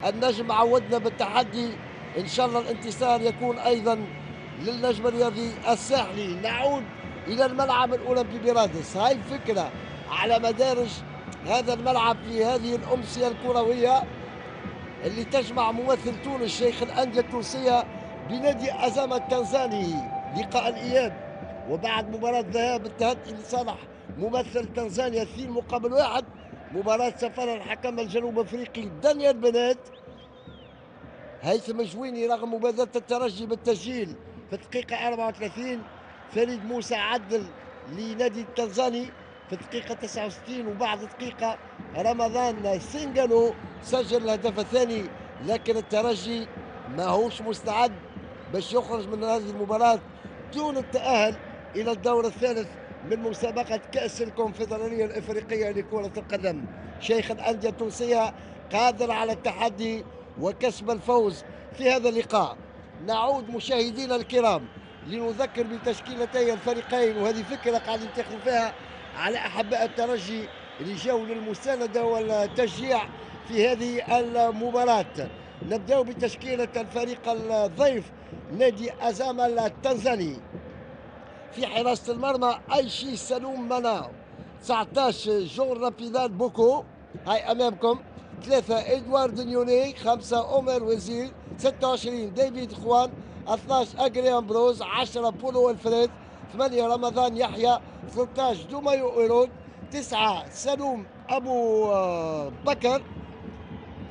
النجم عودنا بالتحدي، إن شاء الله الانتصار يكون أيضا للنجم الرياضي الساحلي. نعود إلى الملعب الأولمبي برادس. هاي الفكرة على مدارج هذا الملعب في هذه الأمسية الكروية اللي تجمع ممثل تونس شيخ الأندية التونسية بنادي أزامة التنزاني. لقاء الإياب وبعد مباراة ذهاب انتهت لصالح ممثل تنزانيا 2-1. مباراة سفر الحكم الجنوب افريقي دانيال بنات هيثم جويني رغم مبادرة الترجي بالتسجيل في الدقيقة 34. فريد موسى عدل لنادي التنزاني في الدقيقة 69، وبعد دقيقة رمضان سينغانو سجل الهدف الثاني. لكن الترجي ماهوش مستعد باش يخرج من هذه المباراة دون التأهل إلى الدور الثالث من مسابقة كأس الكونفدرالية الإفريقية لكرة القدم. شيخ الأندية التونسية قادر على التحدي وكسب الفوز في هذا اللقاء. نعود مشاهدينا الكرام لنذكر بتشكيلتي الفريقين، وهذه فكرة قاعد ينتخبوا فيها على أحباء الترجي اللي جاوا للمساندة والتشجيع في هذه المباراة. نبدأ بتشكيلة الفريق الضيف نادي أزامة التنزاني. في حراسة المرمى أيشي سلوم مناو، 19 جون رابيدان بوكو هاي أمامكم، 3 إدوارد نيوني، 5 عمر وزير، 26 ديفيد خوان، 12 أجري أمبروز، 10 بولو الفريد، 8 رمضان يحيى، 13 دومايو إيرود، 9 سلوم أبو بكر،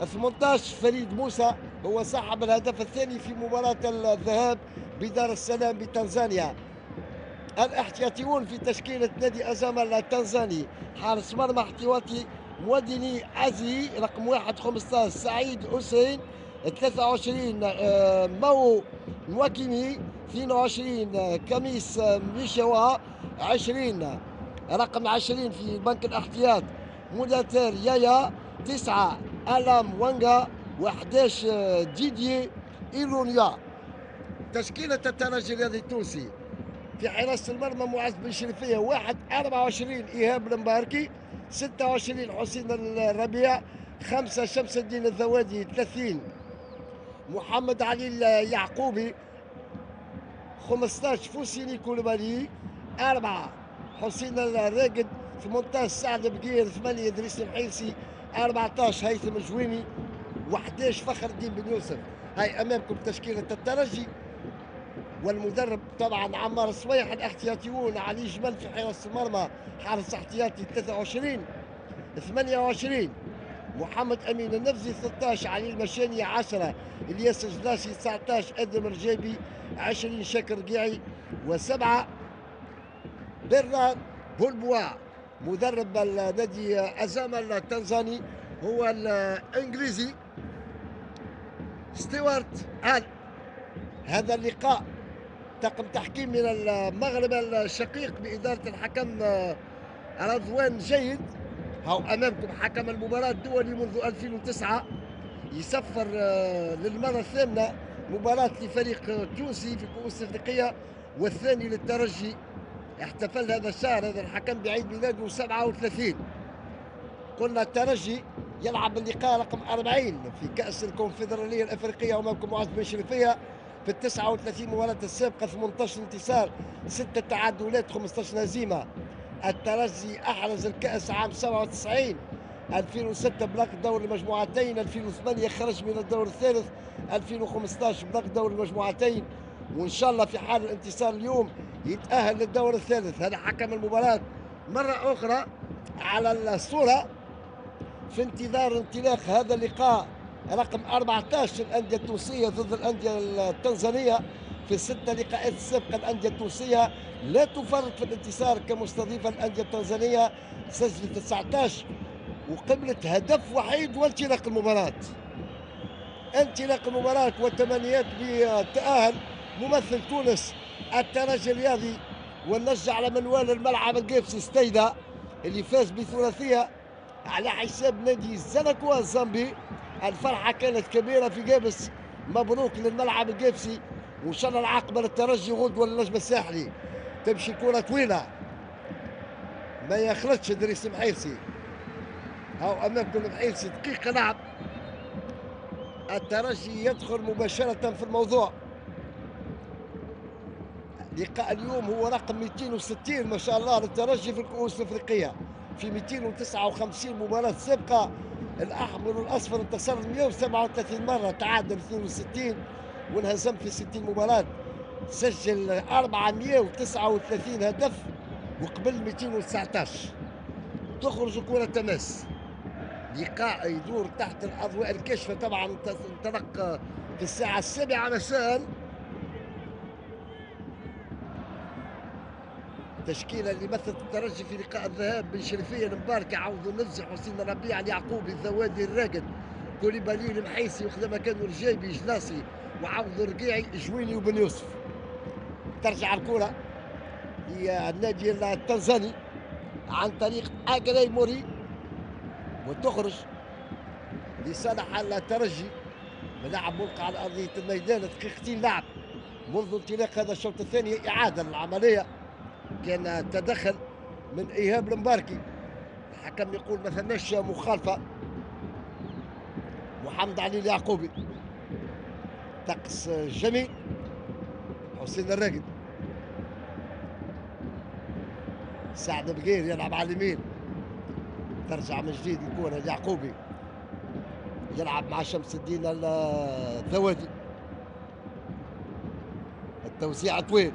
18 فريد موسى هو صاحب الهدف الثاني في مباراة الذهاب بدار السلام بتنزانيا. الاحتياطيون في تشكيلة نادي أزامة التنزاني: حارس مرمى احتياطي موديني عزي رقم 1 15 سعيد حسين، 23 مو نواكيمي، 22 كميس ميشوا، 20 رقم 20 في بنك الاحتياط موداتير يايا، 9 ألام وانجا، و11 ديدي إيلونيا. تشكيلة الترجي الرياضي التونسي: في حراسة المرمى معز بن شريفية 1 24 إيهاب المباركي، 26 حسين الربيع، 5 شمس الدين الذوادي، 30 محمد علي اليعقوبي، 15 فوسيني كولبالي، 4 حسين الراقد، 18 سعد بقير، 8 ادريس المحيسي، 14 هيثم جويني، و11 فخر الدين بن يوسف. هاي امامكم تشكيله الترجي والمدرب طبعا عمار الصويح. الاحتياطيون: علي جمل في حراسه المرمى حارس احتياطي 23، 28 محمد امين النفزي، 13 علي المشاني، 10 الياس الجلاشي، 19 ادم الرجيبي، 20 شاكر قيعي، و7 برنارد بولبوا. مدرب النادي أزامة التنزاني هو الانجليزي ستيوارت آل. هذا اللقاء طاقم تحكيم من المغرب الشقيق بإدارة الحكم رضوان جيد. هاو أمامكم حكم المباراة الدولي منذ 2009، يسفر للمرة الثامنة مباراة لفريق تونسي في كؤوس أفريقية والثاني للترجي. احتفل هذا الشهر هذا الحكم بعيد ميلاده 37. قلنا الترجي يلعب اللقاء رقم 40 في كأس الكونفدرالية الأفريقية أمامكم معز بن شريفية. في ال 39 مباراة السابقة 18 انتصار، 6 تعادلات، 15 هزيمة. الترجي أحرز الكأس عام 97، 2006 بلغ دور المجموعتين، 2008 خرج من الدور الثالث، 2015 بلغ دور المجموعتين، وإن شاء الله في حال الانتصار اليوم يتأهل للدور الثالث. هذا حكم المباراة مرة أخرى على الصورة في انتظار انطلاق هذا اللقاء رقم 14 الأندية التونسية ضد الأندية التنزانية. في الستة لقاءات السابقة الأندية التونسية لا تفرط في الانتصار كمستضيفة الأندية التنزانية، سجلت 19 وقبلت هدف وحيد. وانطلاق المباراة، انطلاق المباراة والتمنيات بالتأهل ممثل تونس الترجي الرياضي، ونرجع على منوال الملعب القابسي ستيدا اللي فاز بثلاثية على حساب نادي الزنكوا الزامبي. الفرحة كانت كبيرة في قابس. مبروك للملعب القابسي، وإن شاء الله العاقبة للترجي غدوة للنجم الساحلي. تمشي كرة طويلة ما يخلطش دريس محيسي. هاو أمامكم محيسي دقيقة لعب الترجي يدخل مباشرة في الموضوع. لقاء اليوم هو رقم 260 ما شاء الله للترجي في الكؤوس الافريقيه. في 259 مباراه سابقه الاحمر والاصفر انتصر 137 مره، تعادل 62 وانهزم في 60 مباراه. سجل 439 هدف وقبل 219. تخرج كره تماس. لقاء يدور تحت الاضواء الكاشفه، طبعا انطلق في الساعه 7 مساء. تشكيله اللي مثلت الترجي في لقاء الذهاب: بن شريفيه، المباركي، عوض النفسي، حسين الربيع، اليعقوبي، الذوادي، الراقد، كوليبالي، المحيسي، وخذا مكانه الرجايبي، جلاسي، وعوض الرقيعي، جويني، وبن يوسف. ترجع الكره للنادي التنزاني عن طريق اجري موري، وتخرج لصالح الترجي. ملاعب ملقى على ارضيه الميدان، دقيقتين لعب منذ انطلاق هذا الشوط الثاني. اعاده العمليه، كان تدخل من ايهاب المباركي، الحكم يقول ما ثماش مخالفه. محمد علي اليعقوبي، طقس جميل. حسين الراقد، سعد بقير يلعب على اليمين. ترجع من جديد الكره اليعقوبي، يلعب مع شمس الدين الذوادي. التوزيع طويل،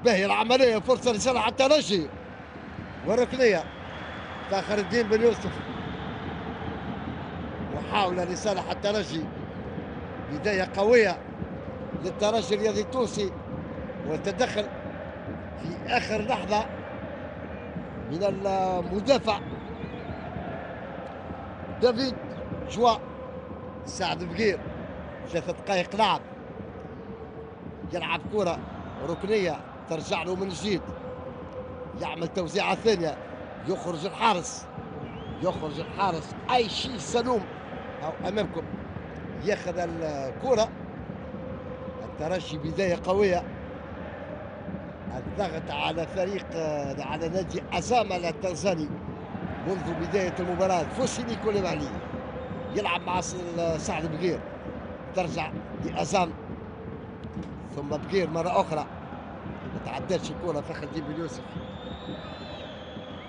باهي العمليه، فرصه لصالح الترجي وركنيه. فخر الدين بن يوسف، محاوله لصالح الترجي، بدايه قويه للترجي الرياضي التونسي، وتدخل في اخر لحظه من المدافع دافيد جوا. سعد بقير، 3 دقائق لعب، يلعب كرة ركنية ترجع له من جديد، يعمل توزيعة ثانية، يخرج الحارس، يخرج الحارس أي شيء سلوم أو أمامكم، ياخذ الكرة. الترجي بداية قوية، الضغط على فريق، على نادي أزامة التنزاني منذ بداية المباراة. فوسيني كوليبالي يلعب مع سعد بقير، ترجع لأزام، ثم بقير مرة أخرى، ما تعداش الكرة. فخر الدين بن يوسف.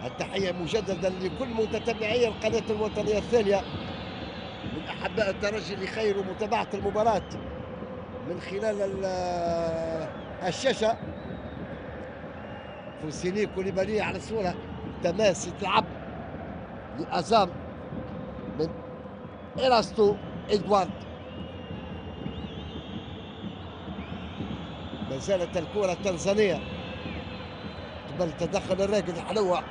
التحية مجددا لكل متتبعي القناة الوطنية الثانية من أحباء الترجي اللي خيروا متابعة المباراة من خلال الشاشة. فوسيني كوليبالي على الصورة، تماس يتلعب لأزام من إيراستو إدوارد. ما زالت الكرة التنزانية قبل تدخل الراقد الحلوة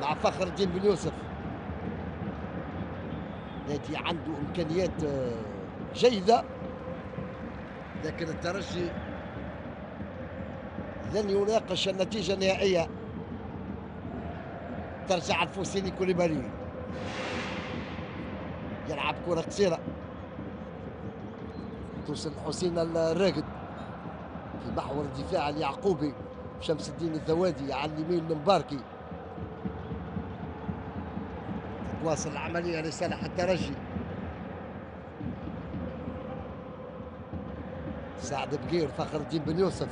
مع فخر الدين بن يوسف. نادي عنده إمكانيات جيدة، لكن الترجي لن يناقش النتيجة النهائية. ترجع الفوسيني كوليبالي، يلعب كرة قصيرة توصل حسين الراقد في محور الدفاع اليعقوبي، شمس الدين الذوادي على اليمين المباركي. تواصل العملية لصالح الترجي. سعد بقير، فخر الدين بن يوسف،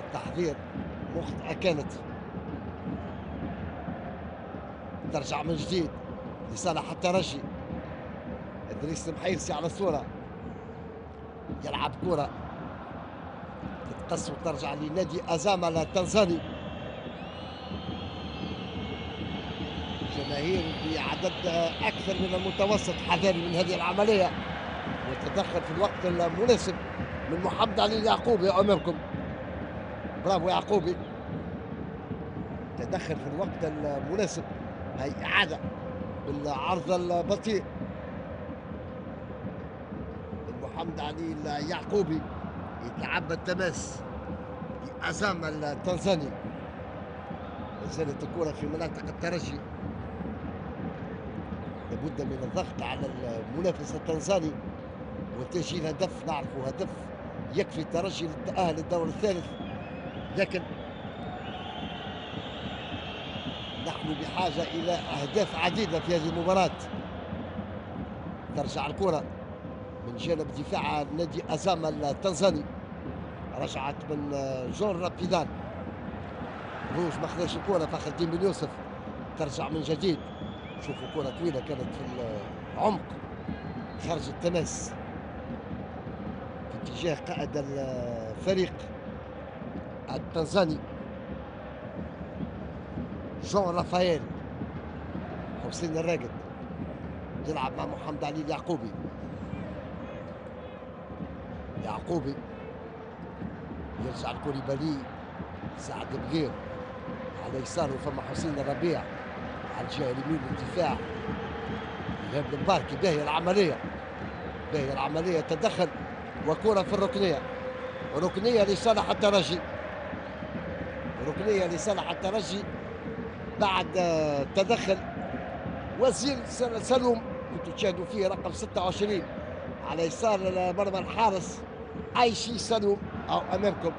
التحضير مخطئة كانت. ترجع من جديد لصالح الترجي. ادريس المحيرسي على الصورة، يلعب كرة تتقص وترجع لنادي أزامة التنزاني. جماهير بعدد أكثر من المتوسط حذاري من هذه العملية، وتدخل في الوقت المناسب من محمد علي اليعقوبي أمامكم. برافو يعقوبي، تدخل في الوقت المناسب. هي إعادة بالعرض البطيء من محمد علي اليعقوبي، يتلعب التماس لأزامة التنزاني. ما زالت الكرة في مناطق الترجي، لابد من الضغط على المنافس التنزاني وتسجيل هدف. نعرفوا هدف يكفي الترجي للتأهل للدور الثالث، لكن نحن بحاجة إلى أهداف عديدة في هذه المباراة. ترجع الكرة من جانب دفاع نادي أزام التنزاني، رجعت من جون رابيدان، روج ما خذاش الكرة، فخر الدين بن يوسف ترجع من جديد. شوفوا كرة طويلة كانت في العمق خارج التماس في اتجاه قائد الفريق التنزاني جون رافائيل. حسين الراقد يلعب مع محمد علي اليعقوبي، يعقوبي يرجع الكوليبالي، سعد بغير على يساره فما حسين الربيع، على الجهه اليمين للدفاع إيهاب المباركي. باهية العملية، باهية العملية، تدخل وكرة في الركنية، ركنية لصالح الترجي، ركنية لصالح الترجي بعد تدخل وزير سلوم كنتوا تشاهدوا فيه رقم 26 على يسار مرمى الحارس عايشي سلوم او امامكم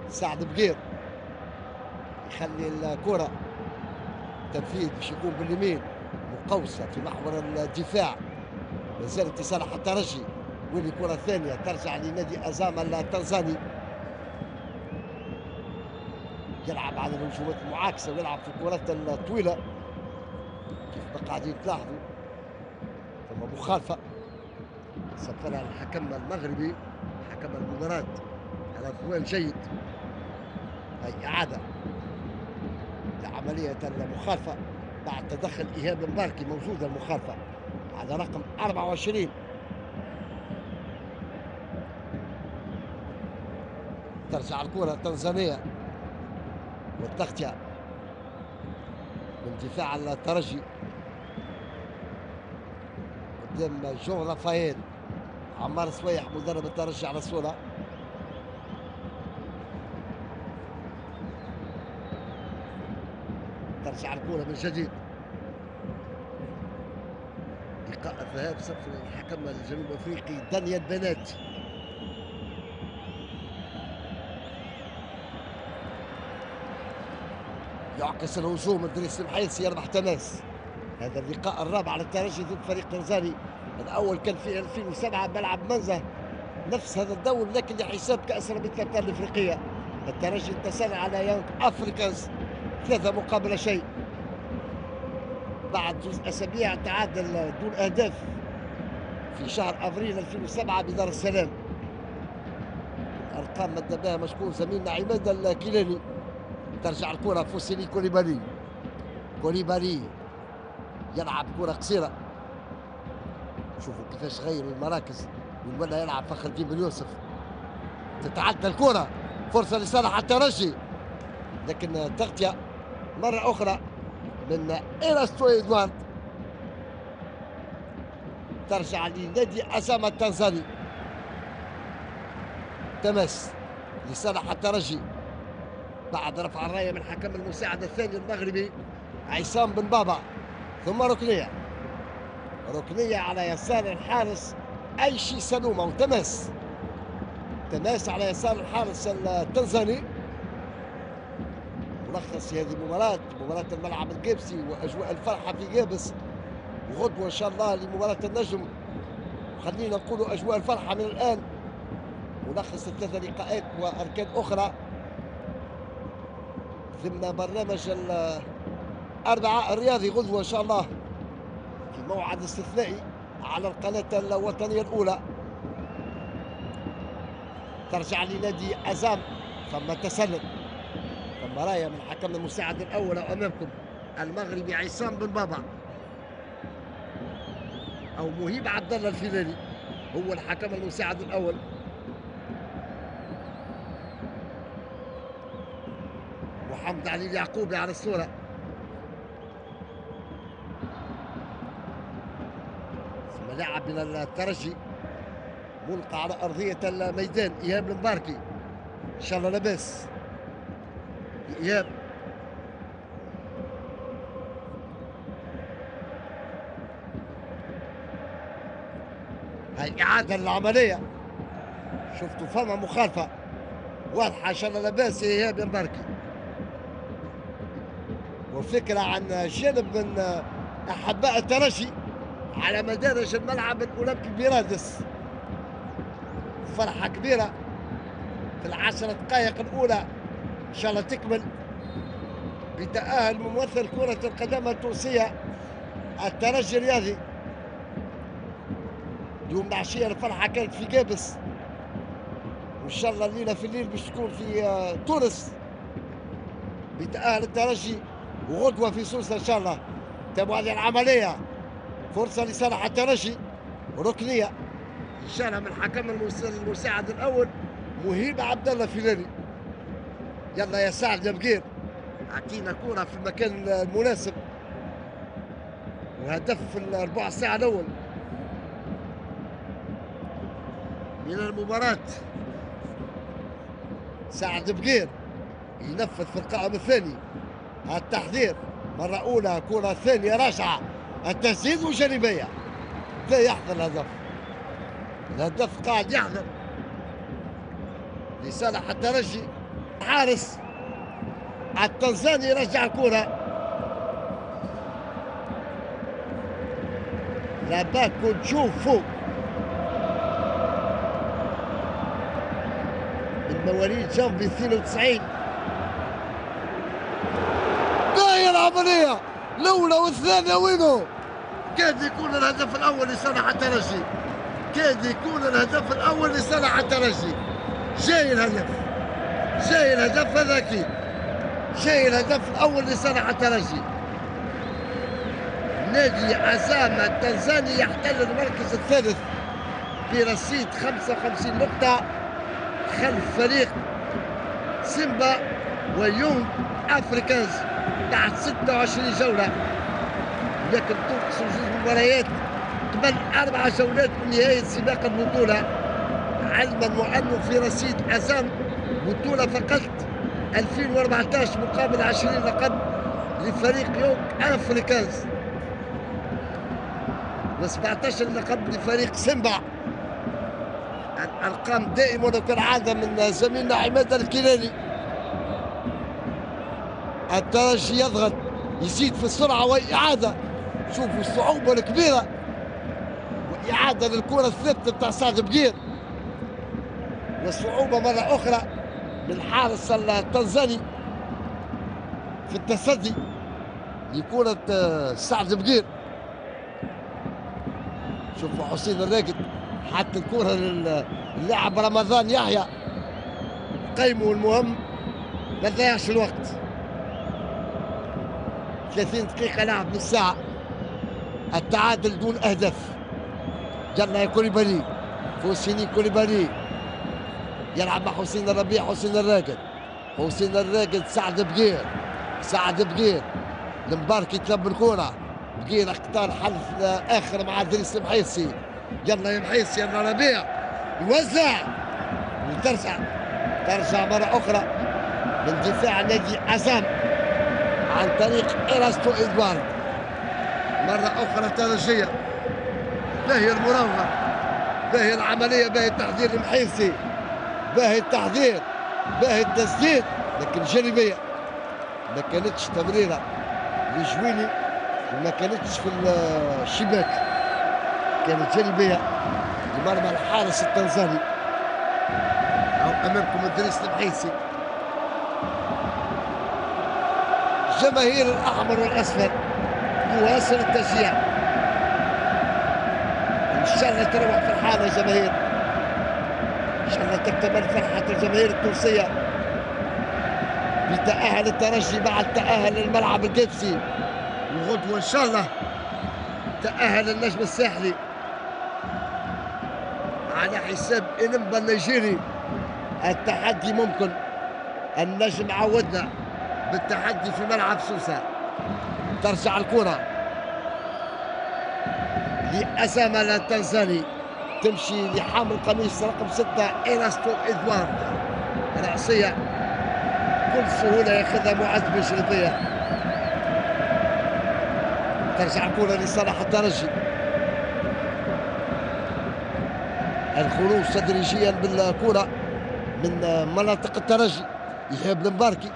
سعد بغير يخلي الكرة تنفيذ باش يكون باليمين، مقوسة في محور الدفاع، ما زالت لصالح الترجي. واللي كرة ثانية ترجع لنادي أزام التنزاني، يلعب على الهجومات المعاكسة ويلعب في الكرات الطويلة كيف ما قاعدين تلاحظوا. ثم مخالفة صفرها الحكم المغربي حكم المباراة على ضوء جيد. هي إعادة لعملية المخالفة بعد تدخل إيهاب المباركي، موجودة المخالفة على رقم 24. ترجع الكرة تنزانية والتغطية من دفاع الترجي قدام جون رافائيل. عمار سويح مدرب الترجي على الصورة، ترجع الكرة من جديد. لقاء الذهاب صفر الحكم الجنوب افريقي دانيال بنات. يعكس الهجوم ادريس المحيصي يربح تماس. هذا اللقاء الرابع على الترجي ضد فريق تنزاني، الاول كان في 2007 ملعب منزه نفس هذا الدور لكن لحساب كاس رابطه الابطال الافريقيه. الترجي انتصر على يانج افريكانز 3-0 بعد جزء اسابيع تعادل دون اهداف في شهر افريل 2007 بدار السلام. الارقام مد بها مشكور زميلنا عماد الكيلاني. ترجع الكره فوسيلي كوليبالي، كوليبالي يلعب كره قصيره، شوفوا كيفاش غير المراكز ولا يلعب فخر الدين بن يوسف. تتعدى الكره، فرصه لصالح الترجي لكن تغطيه مره اخرى من إيراستو إدوارد. ترجع لنادي أزام التنزاني، تماس لصالح الترجي بعد رفع الرايه من حكم المساعد الثاني المغربي عصام بن بابا. ثم ركنيه، ركنيه على يسار الحارس ايشي سلومه وتماس، تماس على يسار الحارس التنزاني. ملخص هذه المباراة، مباراة الملعب القابسي واجواء الفرحه في قابس، وغدوه ان شاء الله لمباراة النجم. خلينا نقولوا اجواء الفرحه من الان. ملخص الثلاث لقاءات واركان اخرى ضمن برنامج الاربعاء الرياضي غدوه ان شاء الله في موعد استثنائي على القناه الوطنيه الاولى. ترجع لنادي أزام، ثم تسلل، ثم رايه من حكم المساعد الاول امامكم المغربي عصام بن بابا او مهيب عبد الله الفيلاني، هو الحكم المساعد الاول. محمد علي اليعقوبي على الصوره، ثم لاعب من الترجي ملقى على ارضيه الميدان ايهاب المباركي. ان شاء الله لاباس ايهاب، هاي اعاده للعمليه. شفتوا فما مخالفه واضحه ان شاء الله لاباس ايهاب المباركي. وفكره عن جانب من احباء الترجي على مدارج الملعب الأولمبي برادس. فرحة كبيرة في العشر دقائق الأولى إن شاء الله تكمل بتأهل ممثل كرة القدم التونسية الترجي الرياضي. اليوم العشية الفرحة كانت في قابس، وإن شاء الله الليلة في الليل باش تكون في تونس بتأهل الترجي، وغدوة في سوسة إن شاء الله. تابعوا هذه العملية، فرصة لصالح الترجي، ركنية إشارة من الحكم المساعد الأول مهيب عبد الله فيلاني. يلا يا سعد يا بقير، أعطينا كرة في المكان المناسب، وهدف في الربع ساعة الأول من المباراة. سعد بقير ينفذ في القائم الثاني التحضير مرة أولى، كرة ثانية راجعة، التسديد وجانبية. لا يحضر الهدف، الهدف قاعد يحضر لصالح الترجي. حارس التنزاني رجع الكرة، لاباكو تشوفوا من مواليد جانفي 92. باهي العملية الأولى والثانية وينو؟ كاد يكون الهدف الأول لصالح الترجي، كاد يكون الهدف الأول لصالح الترجي. جاي الهدف، جاي الهدف هذا أكيد، جاي الهدف الأول لصالح الترجي. نادي عزامة التنزاني يحتل المركز الثالث برصيد 55 نقطة خلف فريق سيمبا ويونغ أفريكانز تحت 26 جولة، لكن تنقص 2 مباريات قبل 4 جولات من نهاية سباق البطولة، علما وأنه في رصيد عزام بطولة فقط 2014 مقابل 20 لقب لفريق يونغ أفريكانز و17 لقب لفريق سيمبا. الأرقام دائما وكالعادة من زميلنا عماد الكيلاني. الترجي يضغط، يزيد في السرعة وإعادة، شوفوا الصعوبة الكبيرة، وإعادة للكرة الثابتة بتاع سعد بقير، والصعوبة مرة أخرى من الحارس التنزاني في التصدي لكرة سعد بقير. شوفوا حسين الراقد حتى الكرة للاعب رمضان يحيى، قيمه المهم ما تضيعش الوقت. 30 دقيقة لعب نص ساعة، التعادل دون أهداف. يلا يا كوليبالي، فوسيني كوليبالي يلعب مع حسين الربيع، حسين الراقد، حسين الراقد، سعد بقير، سعد بقير، المباركي تلب الكرة، بقير اختار حل آخر مع دريس المحيصي. يلا يا محيصي، يلا ربيع يوزع وترجع، ترجع مرة أخرى من دفاع نادي عزام عن طريق إيراستو إدوارد. مرة أخرى ترجية، باهي المراوغة، باهي العملية، باهي التحضير المحيصي، باهي التحضير، باهي التسديد، لكن جانبية ما كانتش تمريرة لجويني وما كانتش في الشباك، كانت جانبية لمرمى الحارس التنزاني. أو أمامكم إدريس المحيصي. جماهير الأحمر والأصفر تواصل التشجيع، إن شاء الله تروح فرحانة جماهير، إن شاء الله تكتمل فرحة الجماهير التونسية بتأهل الترجي بعد تأهل الملعب القدسي، وغدوة إن شاء الله تأهل النجم الساحلي على حساب إنمبا النيجيري. التحدي ممكن، النجم عودنا بالتحدي في ملعب سوسة. ترجع الكرة لأسامة التنزاني، تمشي لحامل قميص رقم 6 إيراستو إدوارد، رأسية بكل سهولة ياخذها معز بن شريفية. ترجع الكرة لصالح الترجي، الخروج تدريجيا بالكرة من مناطق الترجي. يحب المباركي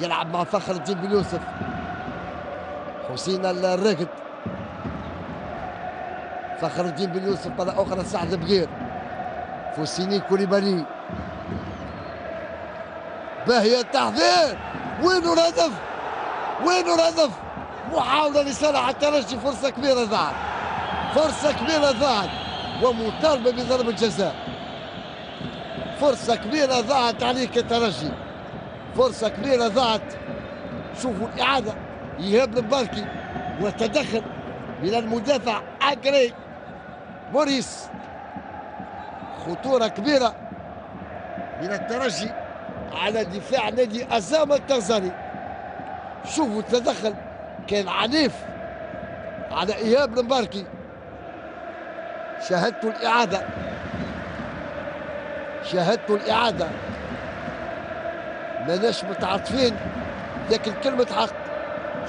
يلعب مع فخر الدين بن يوسف، حسين الراقد فخر الدين بن يوسف مرة أخرى، سعد بغير، فوسيني كوليبالي، باهية التحضير، وينو الهدف؟ وينو الهدف؟ محاولة لصالح الترجي، فرصة كبيرة ضاعت، فرصة كبيرة ضاعت، ومطالبة بضربة جزاء. فرصة كبيرة ضاعت عليك الترجي، فرصة كبيرة ضاعت. شوفوا الإعادة، إيهاب المباركي وتدخل من المدافع أجري موريس، خطورة كبيرة من الترجي على دفاع نادي أزام التنزاني. شوفوا التدخل كان عنيف على إيهاب المباركي. شاهدت الإعادة، شاهدت الإعادة، ماناش متعاطفين لكن كلمة حق.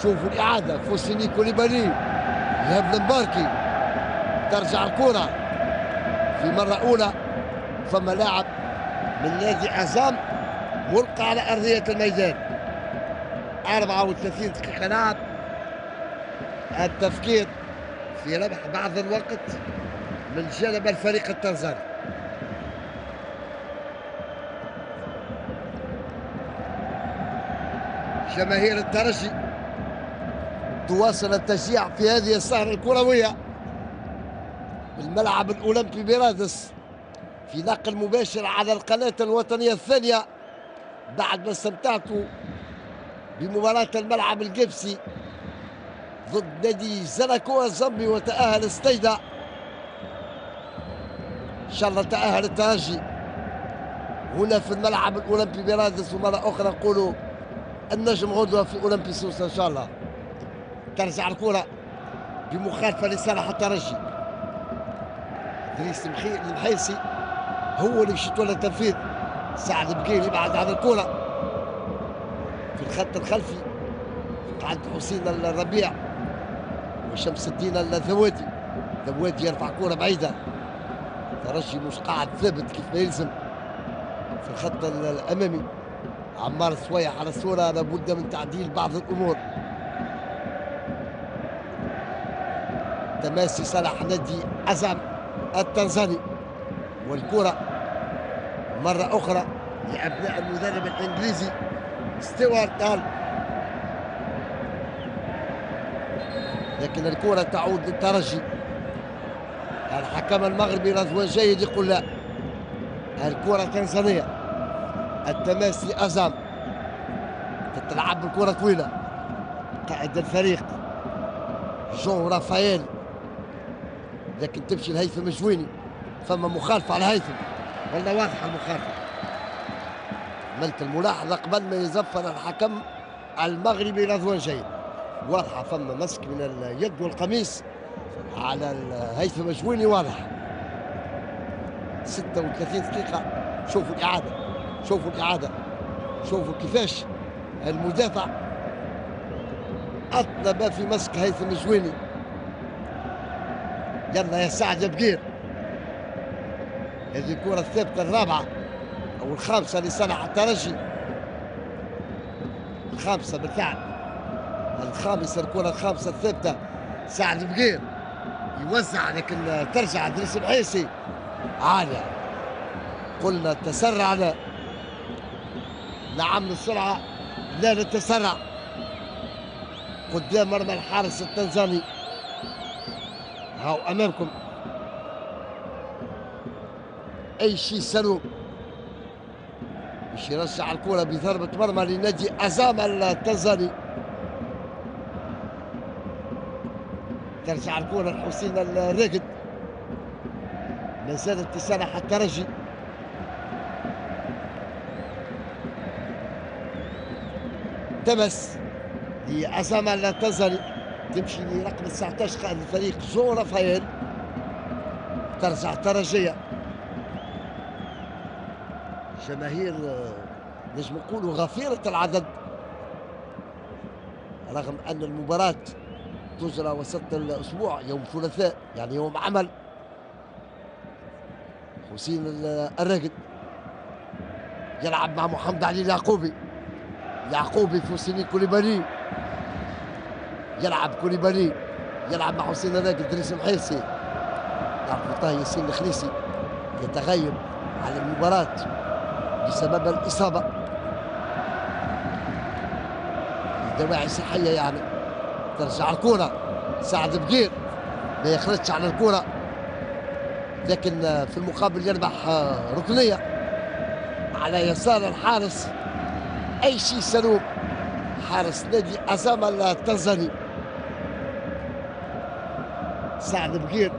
شوفوا الإعادة، فوسيني كوليبالي، إيهاب المباركي، ترجع الكرة في مرة أولى. ثم لاعب من نادي أزام ملقى على أرضية الميدان. 34 دقيقة لعب. التفكير في ربح بعض الوقت من جانب الفريق التنزاني. جماهير الترجي تواصل التشجيع في هذه السهرة الكروية بالملعب الأولمبي برادس، في نقل مباشر على القناة الوطنية الثانية، بعد ما استمتعتوا بمباراة الملعب القبسي ضد نادي زنكو الزامبي وتأهل ستيدا. إن شاء الله تأهل الترجي هنا في الملعب الأولمبي برادس. ومرة أخرى نقولوا النجم غدوة في أولمبي سوسة إن شاء الله. ترجع الكرة بمخالفة لصالح الترجي. إدريس المحيسي هو اللي مشيت ولا التنفيذ. سعد بقيل يبعد عن الكرة في الخط الخلفي عند حسين الربيع وشمس الدين الذوادي. ذوادي يرفع كرة بعيدة. الترجي مش قاعد ثابت كيف ما يلزم في الخط الأمامي. عمار الصويح على الصورة، لابد من تعديل بعض الأمور. تماسي صالح نادي أزام التنزاني، والكرة مرة أخرى لأبناء المدرب الإنجليزي ستيوارت هال، لكن الكرة تعود للترجي. الحكم المغربي رضوان جيد يقول لا، الكرة تنزانية. التماس لأزام، تتلعب بالكرة طويلة. قائد الفريق جون رافائيل، لكن تمشي لهيثم جويني. فما مخالفة على هيثم، والله واضحة المخالفة. عملت الملاحظة قبل ما يزفر الحكم المغربي رضوان جيد، واضحة. فما مسك من اليد والقميص على هيثم جويني، واضح. 36 دقيقة. شوفوا الإعادة، شوفوا الإعادة، شوفوا كيفاش المدافع أطلب في مسك هيثم جويني. يلا يا سعد بقير، هذه الكرة الثابتة الرابعة أو الخامسة لصالح الترجي. الخامسة بالفعل، الخامسة، الكرة الخامسة الثابتة. سعد بقير يوزع، لكن ترجع إدريس الحيسي عالية. قلنا تسرع، لا نعم للسرعة لا للتسرع. قدام مرمى الحارس التنزاني، هاو أمامكم أي شيء سلوم باش يرجع الكرة بضربة مرمى لنادي أزام التنزاني. ترجع الكرة لحسين الراقد، ما زالت لصالح الترجي. تمس لأزام التنزاني، تمشي لرقم 19 قائد الفريق جون رافائيل. ترجع الترجية. جماهير نجم نقولوا غفيرة العدد، رغم أن المباراة تجرى وسط الأسبوع، يوم ثلاثاء يعني يوم عمل. حسين الراقد يلعب مع محمد علي اليعقوبي. يعقوبي، فوسيني كوليبالي، يلعب كوليبالي، يلعب مع حسين الراقد. إدريس محيسي نعرفوا طه ياسين الخليسي يتغيب على المباراة بسبب الإصابة لدواعي صحية يعني. ترجع الكرة سعد بقير ما يخرجش على الكرة، لكن في المقابل يربح ركنية على يسار الحارس أي شيء سلوم، حارس نادي أزامة التنزاني. سعد بقير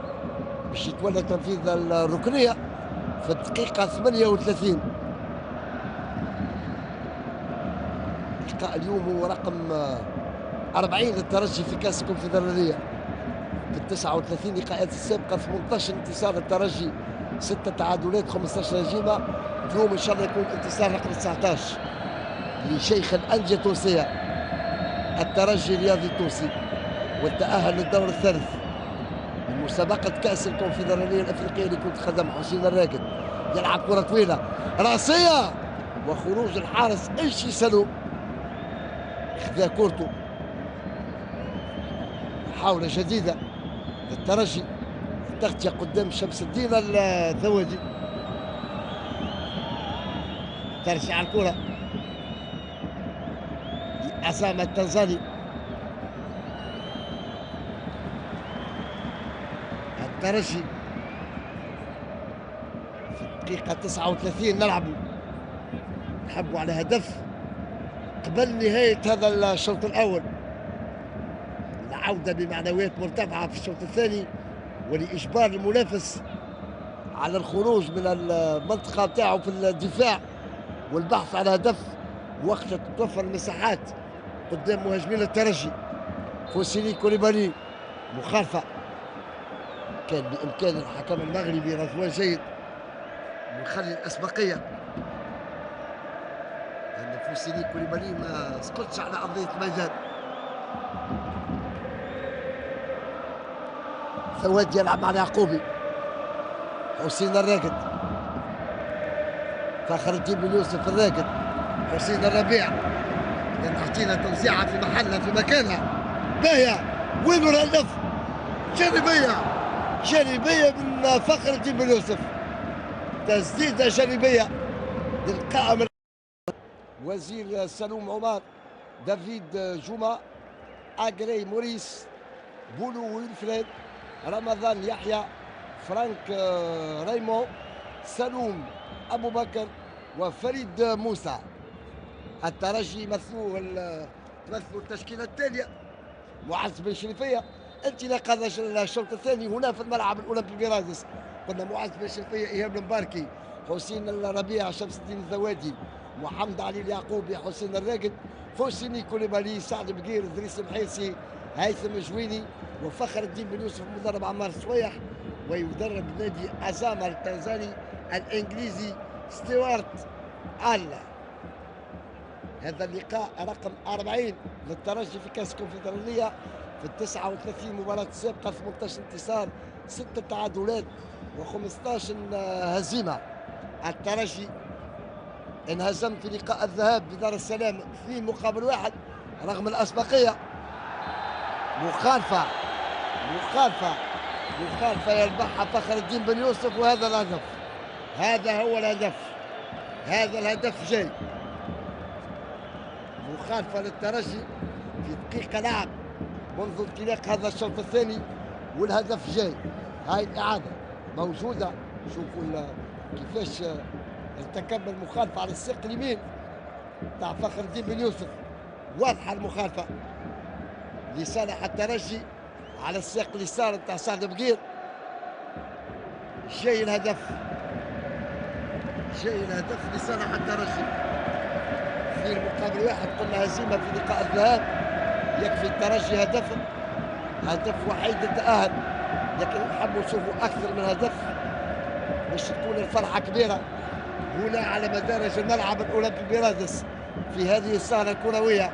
باش يتولى تنفيذ الركنية في الدقيقة 38. لقاء اليوم هو رقم 40 للترجي في كأس الكونفدرالية. في 39 لقاءات السابقة 18 انتصار للترجي، 6 تعادلات 15 هزيمة. اليوم إن شاء الله يكون انتصار رقم 19 لشيخ الأندية التونسية الترجي الرياضي التونسي، والتأهل للدور الثالث من مسابقة كأس الكونفدرالية الأفريقية اللي كنت خدم حسين الراقد. يلعب كرة طويلة راسية وخروج الحارس ايشي سلو، خذا كورته. محاولة جديدة للترجي، التغطية قدام شمس الدين الذوادي. ترجع الكرة لأسامة التنزاني. الترجي في الدقيقة 39 نحبوا على هدف قبل نهاية هذا الشوط الأول، العودة بمعنويات مرتفعة في الشوط الثاني ولإجبار المنافس على الخروج من المنطقة بتاعه في الدفاع والبحث على هدف وقت تتوفر المساحات قدام مهاجمين الترجي. فوسيني كوليبالي مخالفة، كان بإمكان الحكم المغربي رضوان جيد يخلي الأسبقية، لأن فوسيني كوليبالي ما سقطش على أرضية الميدان. ثواد يلعب مع اليعقوبي، حسين الراقد، فخر الدين بن يوسف الراقد، حسين الربيع. لأن أعطينا توزيعها في محلها في مكانها باهية. وين الهدف؟ جانبية من فخر الدين بن يوسف، تسديدة جانبية للقائم وزير سلوم عمر، دافيد جمعة، أجري موريس، بولو ويلفريد، رمضان يحيى، فرانك ريمو، سلوم أبو بكر وفريد موسى. الترجي تمثلوا التشكيلة التالية: معز بن شريفية. انطلاق هذا الشوط الثاني هنا في الملعب الأولمبي برادس. قلنا معز بن شريفية، إيهاب المباركي، حسين الربيع، شمس الدين الذوادي، محمد علي اليعقوبي، حسين الراقد، فوسيني كوليبالي، سعد بقير، إدريس محيسي، هيثم جويني، وفخر الدين بن يوسف. مدرب عمار صويح، ويدرب نادي أزامة التنزاني الإنجليزي ستيوارت آلا. هذا اللقاء رقم 40 للترجي في كأس الكونفدرالية. في 39 مباراة سابقة 18 انتصار، 6 تعادلات و15 هزيمة. الترجي انهزم في لقاء الذهاب بدار السلام 2-1 رغم الأسبقية. مخالفة يربحها فخر الدين بن يوسف، وهذا الهدف، هذا هو الهدف، هذا الهدف جاي. مخالفة للترجي في دقيقة لعب منذ انطلاق هذا الشوط الثاني، والهدف جاي. هاي الإعادة موجودة، شوفوا كيفاش ارتكب المخالفة على الساق اليمين تاع فخر الدين بن يوسف، واضحة المخالفة لصالح الترجي. على الساق اليسار تاع سعد بقير جاي الهدف لصالح الترجي. 2-1 قلنا هزيمة في لقاء الذهاب، يكفي الترجي هدف وحيد التأهل، لكن نحبوا نشوفوا أكثر من هدف باش تكون الفرحة كبيرة هنا على مدارج الملعب الأولمبي برادس في هذه السهرة الكروية.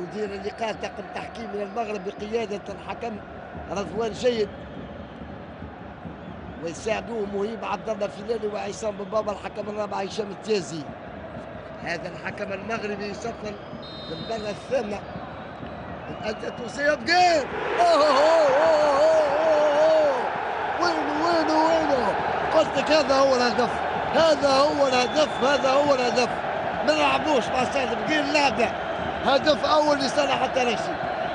يدير اللقاء طاقم تحكيم من المغرب بقيادة الحكم رضوان جيد، ويساعدوه مهيب عبد الله فيلاني وعصام بن بابا. الحكم الرابع هشام التيازي. هذا الحكم المغربي يسطل للمرة الثامنة من التونسية بقير. وينه قلت لك هذا هو الهدف، هذا هو الهدف، هذا هو الهدف. ما نلعبوش مع سعد بقير اللعبة، هدف أول لصالح الترجي.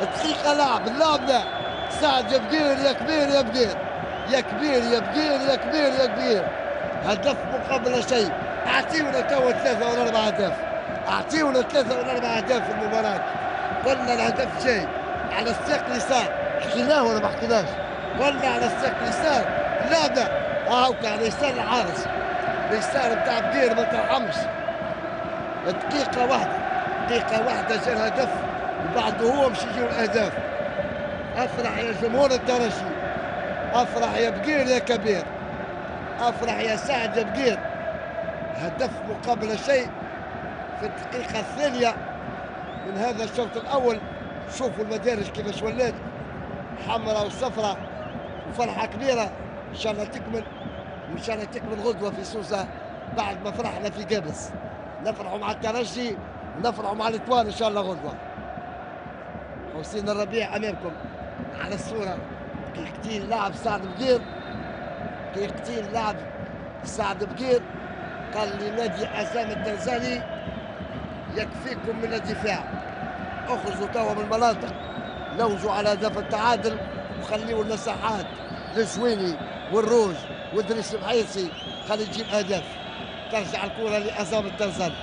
دقيقة لعب اللاعب ده سعد يا بقير يا كبير يا بقير يا كبير يا بقير يا كبير يا كبير. هدف مقابل لا شيء. اعطيونا توا 3 ولا 4 اهداف، اعطيونا 3 ولا 4 اهداف في المباراة. قلنا الهدف جاي على الساق اليسار، حكيناه ولا ما حكيناش؟ قلنا على الساق اليسار لا هاوكا على يسار الحارس، اليسار بتاع بقير ما ترحمش. دقيقة واحدة، دقيقة واحدة جا الهدف وبعده هو مش يجيو الأهداف. أفرح يا جمهور الترجي، أفرح يا بقير يا كبير، أفرح يا سعد يا بقير. هدف مقابل شيء في الدقيقة الثانية من هذا الشوط الأول. شوفوا المدارج كيفاش ولات حمراء وصفراء وفرحة كبيرة. إن شاء الله تكمل، وإن شاء الله تكمل غدوة في سوسة بعد ما فرحنا في قابس. نفرحوا مع الترجي ونفرحوا مع الإطوال إن شاء الله غدوة. حسين الربيع أمامكم على الصورة كي يقتيل لاعب سعد بقير، كي يقتيل لاعب سعد بقير. قال لي نادي أسامة التنزاني يكفيكم من الدفاع، اخرجوا توا من المناطق، لوجوا على هدف التعادل وخليوا المساحات للزويني والروج وادريس الحيصي. خلي تجيب اهداف. ترجع الكرة لأسامة التنزاني،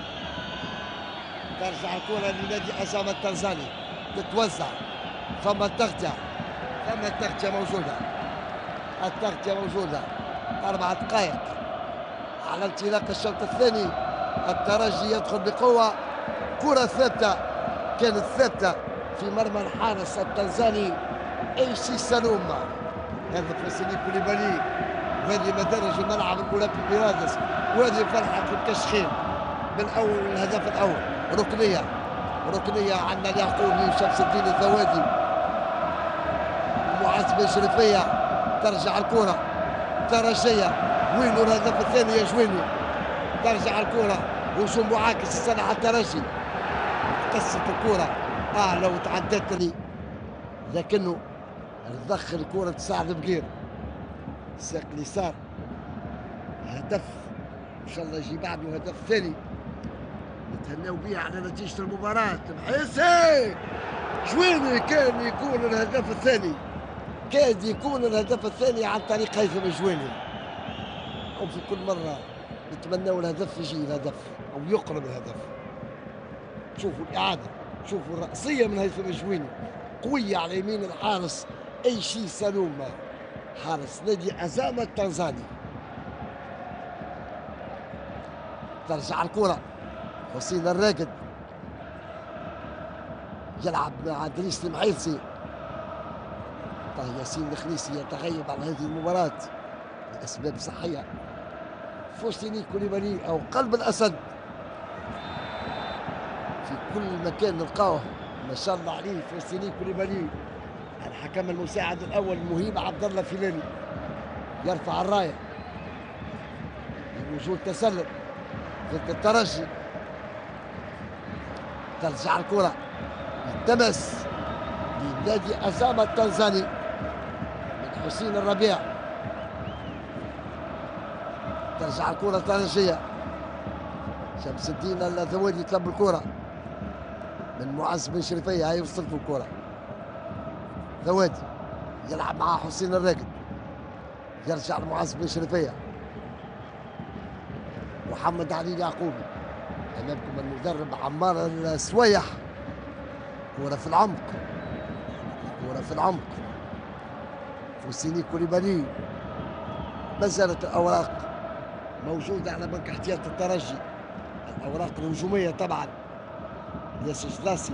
ترجع الكرة لنادي أسامة التنزاني، تتوزع. ثم تغطية، ثم التغطية موجودة، التغطية موجودة. 4 دقائق على انطلاق الشوط الثاني. الترجي يدخل بقوة، كرة ثابتة كانت ثابتة في مرمى الحارس التنزاني ايشي سالوما. هذا فاسيلي كوليبالي، وهذه مدارج الملعب الاولى في بيرادس، وهذه فرحة في الكشخين من اول الهدف الاول. ركنية، ركنية عندنا اليعقوبي وشمس الدين الثوادي ومعز بن شريفية. ترجع الكرة ترجية، وينو الهدف الثاني يا جويني. ترجع الكرة هجوم معاكس لصالح الترجي. قصة الكرة لو تعدتني، لكنه دخل الكرة سعد بقير ساق اليسار. هدف ان شاء الله يجي بعده هدف ثاني نتهناو به على نتيجة المباراة. محيسي جويني كان يكون الهدف الثاني، كاد يكون الهدف الثاني عن طريق هيثم جويني. وفي كل مرة نتمناو الهدف يجي الهدف او يقرب الهدف. شوفوا الإعادة، شوفوا الرأسية من هيثم جويني قوية على يمين الحارس ايشي سالوما، حارس نادي أسامة التنزاني. ترجع الكرة حسين الراقد يلعب مع ادريس المحيصي. طه ياسين الخليسي يتغيب عن هذه المباراة لأسباب صحية. فوسيني كوليبالي أو قلب الأسد في كل مكان نلقاوه ما شاء الله عليه. فوسيني كوليبالي الحكم المساعد الأول مهيب عبد الله فيلاني يرفع الراية بوجود تسلل ضد الترجي. ترجع الكرة التمس لنادي أسامة التنزاني من حسين الربيع. ترجع الكرة ترجية، شمس الدين الثوادي يطلب الكرة من معز بن شريفية. هاي وصلت له الكرة، ثوادي يلعب مع حسين الراقد، يرجع لمعز بن شريفية. محمد علي اليعقوبي امامكم المدرب عمار السويح. كرة في العمق، كرة في العمق. فوسيني كوليبالي. ما زالت الأوراق موجودة على بنك احتياط الترجي، الأوراق الهجومية طبعا. ياسر جلاسي،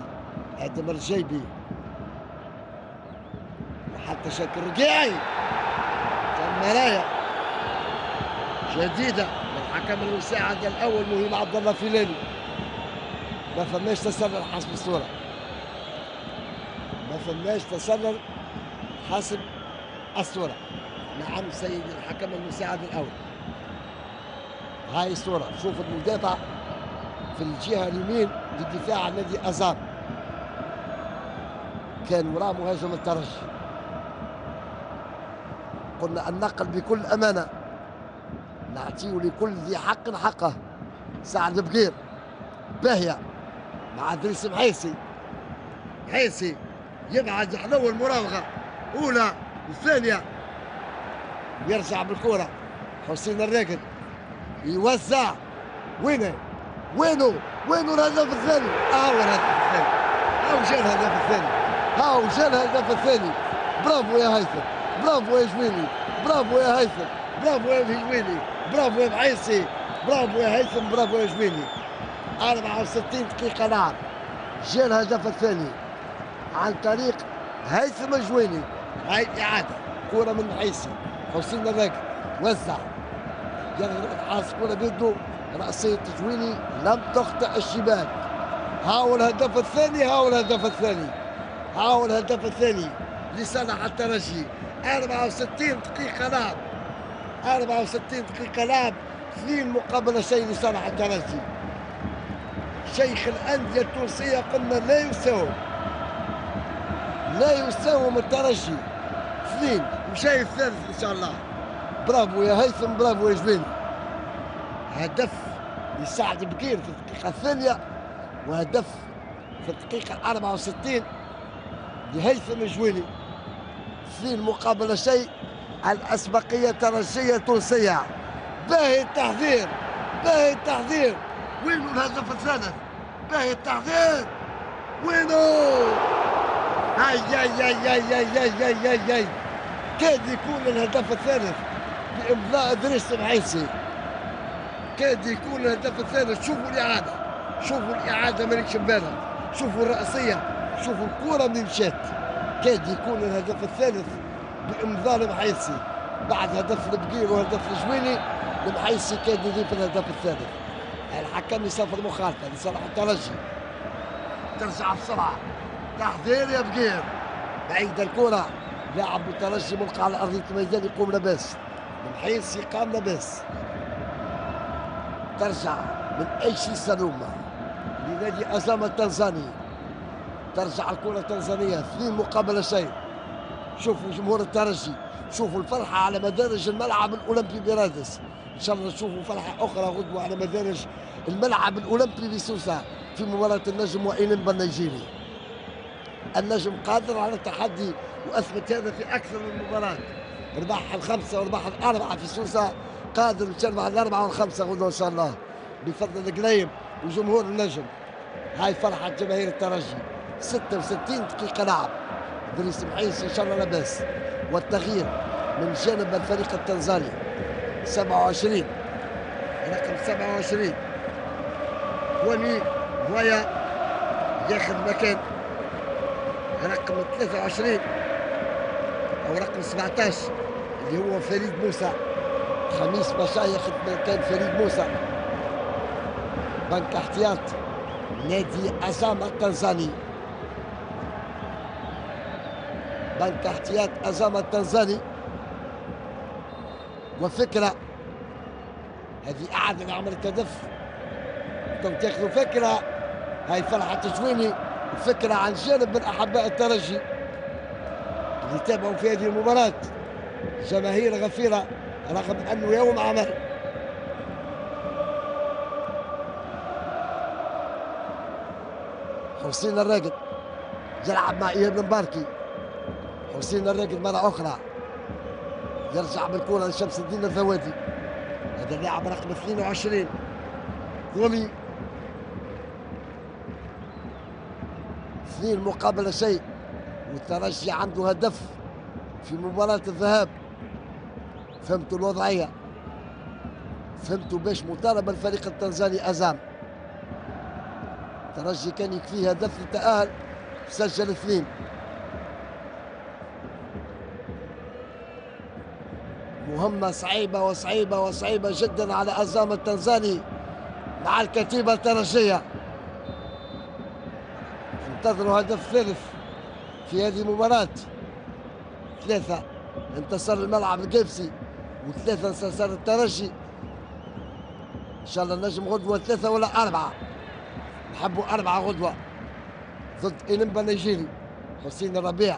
آدم الجيبي، وحتى شاكر رقيعي. ثم راية جديدة الحكم المساعد الاول مهيب عبد الله فيلاني. ما فماش تسلل حسب الصوره، ما فماش تسلل حسب الصوره. نعم سيد الحكم المساعد الاول. هاي الصوره، شوف المدافع في الجهه اليمين للدفاع عن نادي ازار. كان وراء مهاجم الترجي. قلنا النقل بكل امانه نعطيه لكل ذي حق حقه. سعد بقير باهيه مع ادريس محيسي. محيسي يبعد حلو المراوغه اولى والثانيه، يرجع بالكره حسين الراقد يوزع. وينه وينه الهدف الثاني؟ هو الهدف الثاني، هاو جا الهدف الثاني، هاو جا الهدف الثاني. برافو يا هيثم، برافو يا جويني، برافو يا هيثم، برافو يا جويني، برافو يا معيسي، برافو يا هيثم، برافو يا جويني. 64 دقيقة لعب، جا الهدف الثاني عن طريق هيثم الجويني. هاي إعادة كرة من معيسي، حسين الراقد وزع، يضرب حاس كرة بيده، رأسية جويني لم تخطئ الشباك. هاو الهدف الثاني، هاو الهدف الثاني، هاو الهدف الثاني لصالح الترجي. 64 دقيقة لعب، 64 دقيقة لعب، 2 مقابل شيء لصالح الترجي. شيخ الأندية التونسية قلنا لا يساوم الترجي. 2 وشاي الثالث إن شاء الله. برافو يا هيثم، برافو يا جبيني. هدف لسعد بكير في الدقيقة الثانية، وهدف في الدقيقة 64 لهيثم الجويني. 2 مقابل شيء. الأسبقية الترجية التونسية. باهي التحذير، باهي التحذير. وينو الهدف الثالث؟ باهي التحذير، وينو؟ هاي هاي هاي هاي هاي هاي هاي هاي هاي. كاد يكون الهدف الثالث بإمضاء إدريس محيسي، كاد يكون الهدف الثالث. شوفوا الإعادة، شوفوا الإعادة مانيش مبالغ، شوفوا الرأسية، شوفوا الكرة اللي مشات. كاد يكون الهدف الثالث بإمضاء المحيسي بعد هدف البقير وهدف الجويني. المحيسي كاد يضيف الهدف الثالث. الحكم يصفر مخالفة لصالح الترجي. ترجع بسرعة، تحذير يا بقير، بعيدة الكرة. لاعب الترجي ملقى على أرضية الميدان يقوم لاباس. المحيسي قام لاباس. ترجع من ايشي سلومة لنادي أزامة التنزاني. ترجع الكرة التنزانية 2 مقابل شيء. شوفوا جمهور الترجي، شوفوا الفرحة على مدارج الملعب الأولمبي برادس. إن شاء الله نشوفوا فرحة أخرى غدوة على مدارج الملعب الأولمبي بسوسة في مباراة النجم وإنبا النيجيري. النجم قادر على التحدي وأثبت هذا في أكثر من مباراة. ربح ال5 وربح ال4 في سوسة، قادر يربح ال4 وال5 غدوة إن شاء الله بفضل القليم وجمهور النجم. هاي فرحة جماهير الترجي. 66 دقيقة لعب، ادريس محيسي ان شاء الله لاباس. والتغيير من جانب الفريق التنزاني 27 رقم 27 وني فويا ياخذ مكان رقم 23 او رقم 17 اللي هو فريد موسى. خميس باشا ياخذ مكان فريد موسى. بنك احتياط نادي أزامة التنزاني، بنك احتياط أزامة التنزاني. وفكرة هذه إعادة عمل هدف، انتم تاخذوا فكرة. هاي فرحة جويني، وفكرة عن جانب من أحباء الترجي اللي تابعوا في هذه المباراة. جماهير غفيرة رغم أنه يوم عمل. حسين الراقد يلعب مع إيهاب المباركي. حسين الراقد مرة أخرى يرجع بالكرة لشمس الدين الذوادي. هذا اللاعب رقم 22 كومي. 2 مقابل شيء، والترجي عنده هدف في مباراة الذهاب. فهمتوا الوضعية، فهمتوا باش مطالب الفريق التنزاني أزام. الترجي كان يكفيه هدف للتأهل، سجل 2. مهمة صعيبة وصعيبة وصعيبة جدا على أزامة التنزاني مع الكتيبة الترجية. انتظروا هدف ثالث في هذه المباراة. 3 انتصر الملعب القابسي و3 انتصر الترجي. ان شاء الله نجم غدوة 3 ولا 4. نحبوا 4 غدوة ضد إنبا النيجيري. حسين الربيع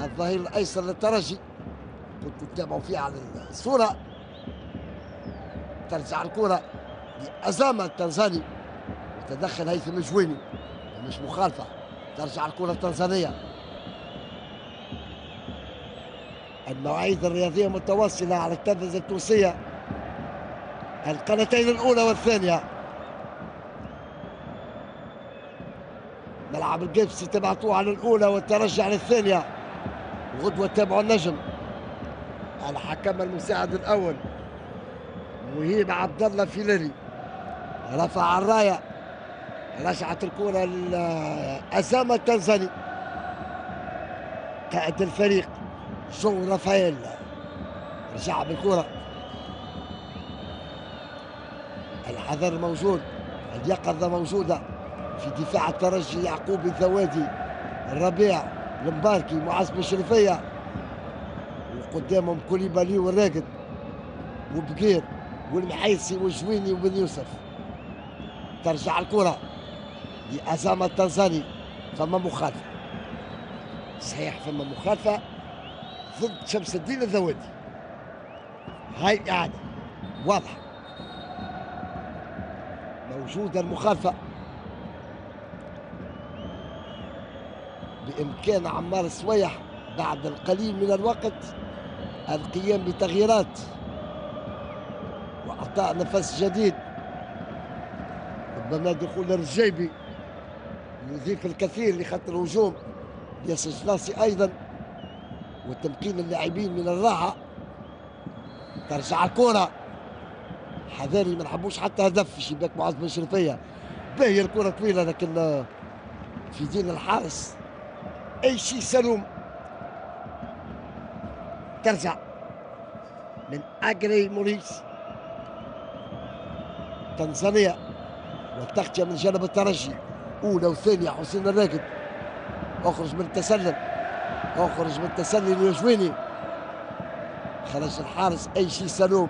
الظهير الايسر للترجي، كنتوا تتابعوا فيه على الصوره. ترجع الكره لأزامة التنزاني وتدخل هيثم الجويني ومش مخالفه. ترجع الكره التنزانيه. المواعيد الرياضيه متواصله على التلفزه التونسيه، القناتين الاولى والثانيه. ملعب القبس تبعتوه على الاولى والترجي على الثانيه. غدوه تابعوا النجم. الحكم المساعد الاول مهيب عبد الله فيلري رفع الرايه. رجعت الكره لأسامة التنزاني قائد الفريق جو رافائيل. رجع بالكره. الحذر موجود، اليقظه موجوده في دفاع الترجي. يعقوب الذوادي، الربيع، المباركي، معز بن شريفيه، وقدامهم كوليبالي والراقد وبقير والمحيسي والجويني وبن يوسف. ترجع الكره لأزامة التنزاني. فما مخالفه، صحيح فما مخالفه ضد شمس الدين الذوادي. هاي إعادة واضحه موجوده المخالفه. بإمكان عمار السويح بعد القليل من الوقت القيام بتغييرات وإعطاء نفس جديد. ربما دخول الرجيبي يضيف الكثير لخط الهجوم. ياسر جلاصي أيضا، وتمكين اللاعبين من الراحة. ترجع الكرة حذاري ما نحبوش حتى هدف في شباك معز بن شريفية. باهية الكرة طويلة لكن في دين الحارس اي شيء سلوم. ترجع من اجري موريس تنزانيا والتغطية من جانب الترجي. اولى وثانية حسين الراقد. اخرج من التسلل، اخرج من التسلل لجويني. خرج الحارس اي شيء سلوم.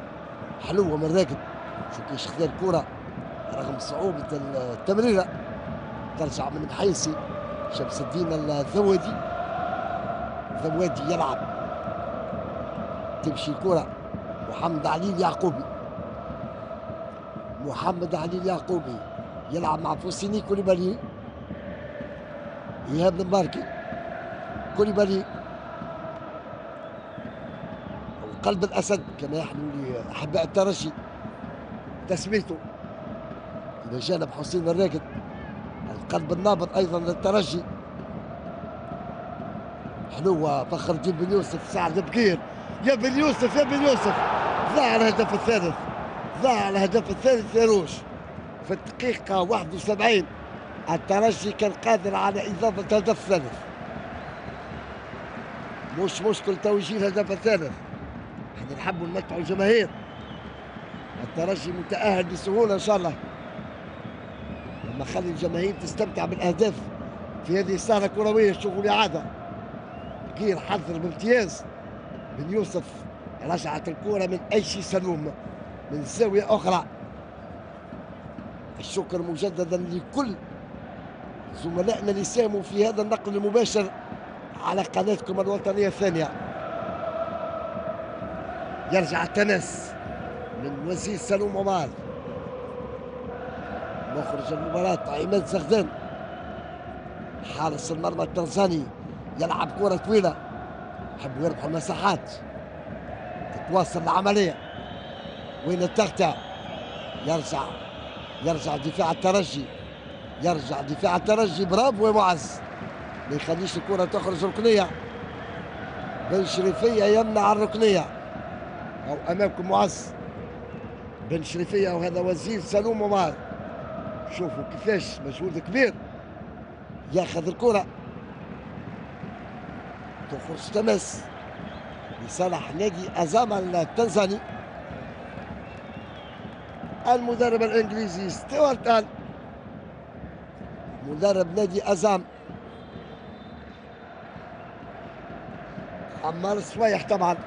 حلوة من راقد. شو كيش خذا الكرة رغم صعوبة التمريرة. ترجع من محيسي. شمس الدين الذوادي يلعب. تمشي الكرة. محمد علي اليعقوبي. يلعب مع فوسيني كوليبالي. إيهاب المباركي. كوليبالي قلب الأسد كما يحلو لأحباء الترجي تسميته إلى جانب حسين الراقد القلب النابض أيضا للترجي. حلوة فخر الدين بن يوسف. سعد بقير. يا بن يوسف ضاع الهدف الثالث يا روش. في الدقيقة 71 الترجي كان قادر على إضافة هدف ثالث. مش مشكل توجيه الهدف الثالث. احنا نحبوا نمتعوا الجماهير. الترجي متأهل بسهولة إن شاء الله لما خلي الجماهير تستمتع بالأهداف في هذه السهرة الكروية. شوفوا الإعادة. بقير حذر بامتياز. بن يوسف رجعت الكرة من أي شيء سلوم من زاوية أخرى. الشكر مجددا لكل زملائنا اللي ساهموا في هذا النقل المباشر على قناتكم الوطنية الثانية. يرجع التماس من وزير سلوم عمار. مخرج المباراة عماد زغدان. حارس المرمى التنزاني يلعب كرة طويلة. يحبوا يربحوا المساحات. تتواصل العملية. وين التغطية؟ يرجع دفاع الترجي. برافو يا معز. ما يخليش الكرة تخرج ركنية. بن شريفية يمنع الركنية. أو أمامكم معز بن شريفية وهذا وزير سلوم عمار. شوفوا كيفاش مجهود كبير. ياخذ الكرة تخرج تمس لصالح نادي أزامة التنزاني. المدرب الإنجليزي ستيوارت آل مدرب نادي أزام. عمار السويح طبعا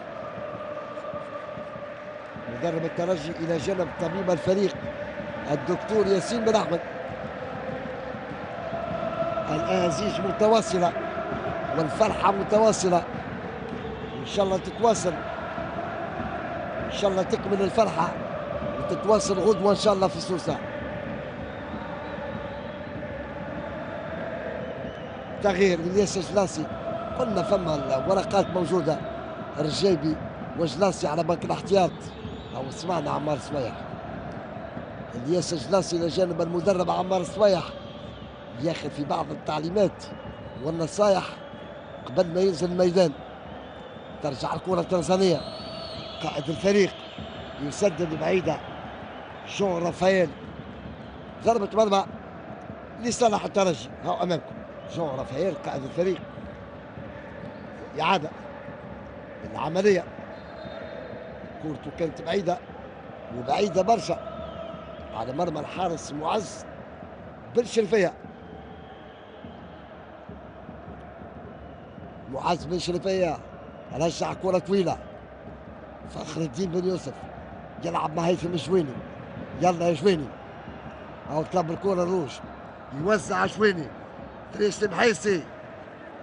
مدرب الترجي إلى جانب طبيب الفريق الدكتور ياسين بن أحمد. الأهازيج متواصلة والفرحة متواصلة، إن شاء الله تتواصل، إن شاء الله تكمل الفرحة وتتواصل غدوة إن شاء الله في سوسة. تغيير الياس جلاسي، قلنا فما الورقات موجودة، الرجيبي وجلاسي على بنك الاحتياط، أو سمعنا عمار صبيح. الياس جلاسي إلى جانب المدرب عمار صبيح ياخذ في بعض التعليمات والنصائح قبل ما ينزل الميدان. ترجع الكرة التنزانية، قائد الفريق يسدد بعيدة، جون رافائيل، ضربة مرمى لصالح الترجي. ها أمامكم جون رافائيل قائد الفريق، إعادة العملية، كورته كانت بعيدة وبعيدة برشا على مرمى الحارس معز بن شرفية. معز بن شرفية رجع كرة طويلة، فخر الدين بن يوسف يلعب مع هيثم جويني، يلا يا جويني، أو طلب الكرة الروج، يوزع جويني، دريس محيسي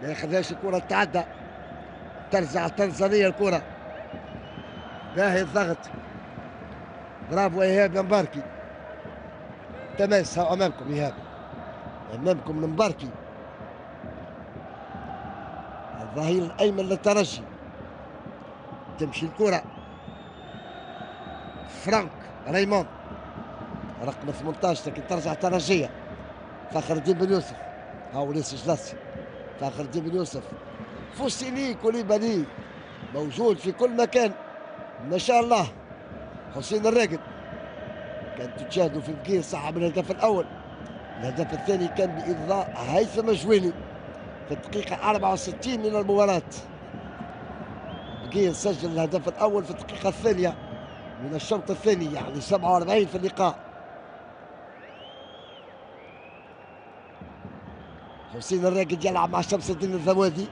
ما ياخذهاش الكرة، تعدى، ترجع التنزانية الكرة، باهي الضغط، برافو إيهاب المباركي، تماس. ها أمامكم إيهاب، أمامكم المباركي الظهير الأيمن للترجي. تمشي الكرة، فرانك ريمون رقم 18، لكن ترجع ترجية. فخر الدين بن يوسف، هاو ليس جلاسي، فخر الدين بن يوسف، فوسيني كوليبالي موجود في كل مكان ما شاء الله. حسين الراقد كانت تشاهدوا في بقير صاحب الهدف الأول. الهدف الثاني كان بإضاءة هيثم جويني في الدقيقة 64 من المباراة. بقير سجل الهدف الأول في الدقيقة الثانية من الشوط الثاني، يعني 47 في اللقاء. حسين الراقد يلعب مع شمس الدين الذوادي،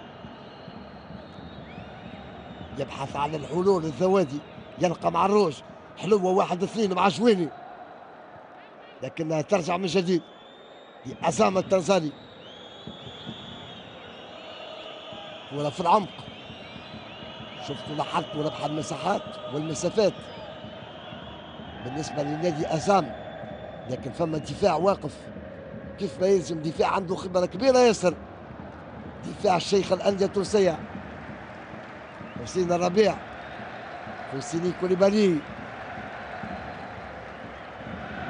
يبحث عن الحلول. الذوادي يلقى مع الروج، حلوة 1-2 مع جويني، لكنها ترجع من جديد لأسامة التنزاني. كرة في العمق، شفتوا لاحظتوا ربح المساحات والمسافات بالنسبة لنادي أسام، لكن فما دفاع واقف كيف ما يلزم، دفاع عنده خبرة كبيرة ياسر، دفاع الشيخ الأندية التونسية حسين الربيع، فوسيني كوليبالي،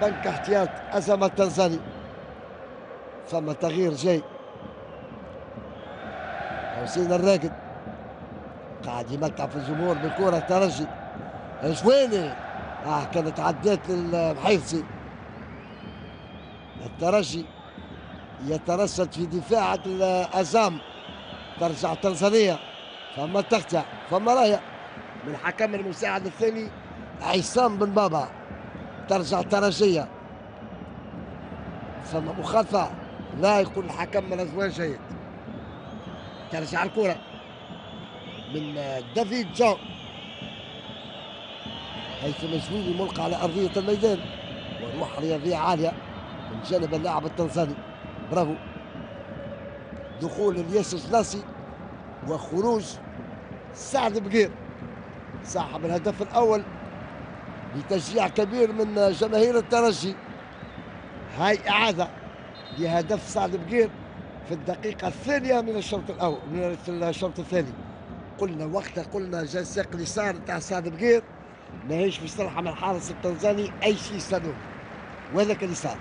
بنك احتياط أسامة التنزاني. فما تغيير جاي، حسين الراقد قاعد يمتع في الجمهور بالكرة. الترجي جويني، كانت عدات للمحيصي. الترجي يترصد في دفاع الأزام، ترجع التنزانية، فما تقطع، فما راية من حكم المساعد الثاني عصام بن بابا، ترجع الترجية، فما مخالفة، لا يقول الحكم من أزواج جيد. ترجع الكرة من دافيد جون، هيثم جويني ملقى على أرضية الميدان، وروح رياضية عالية من جانب اللاعب التنزاني. برافو، دخول الياس جلاسي وخروج سعد بقير صاحب الهدف الأول بتشجيع كبير من جماهير الترجي. هاي إعادة لهدف سعد بقير في الدقيقة الثانية من الشوط الأول، من الشوط الثاني. قلنا وقتها، قلنا جا ساق اليسار تاع سعد بقير ماهيش مصطلحة من الحارس التنزاني أي شيء سنون، وهذاك اليسار.